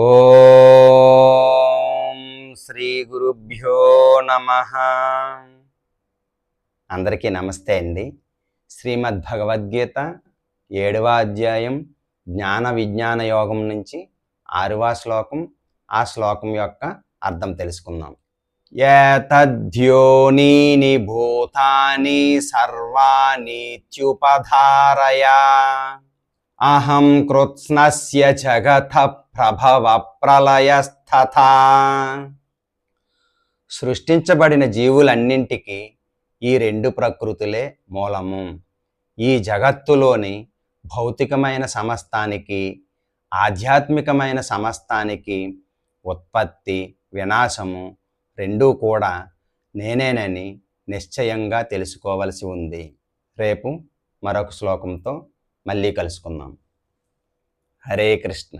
ఓం శ్రీ గురుభ్యో నమః. అందరికీ నమస్తే అండి. శ్రీమద్ భగవద్గీత 7వ అధ్యాయం జ్ఞాన విజ్ఞాన యోగం నుంచి 6వ శ్లోకం. ఆ శ్లోకం యొక్క అర్థం తెలుసుకుందాం. ఏతద్యోనీని భూతాని సర్వాణీత్యుపధారయా అహం కృత్స్నస్య జగతః ప్రభవ ప్రళయస్తథా. సృష్టించబడిన జీవులన్నింటికి ఈ రెండు ప్రకృతులే మూలము. ఈ జగత్తులోని భౌతికమైన సమస్తానికి, ఆధ్యాత్మికమైన సమస్తానికి ఉత్పత్తి, వినాశము రెండూ కూడా నేనేనని నిశ్చయంగా తెలుసుకోవలసి ఉంది. రేపు మరొక శ్లోకంతో మళ్ళీ కలుసుకుందాం. హరే కృష్ణ.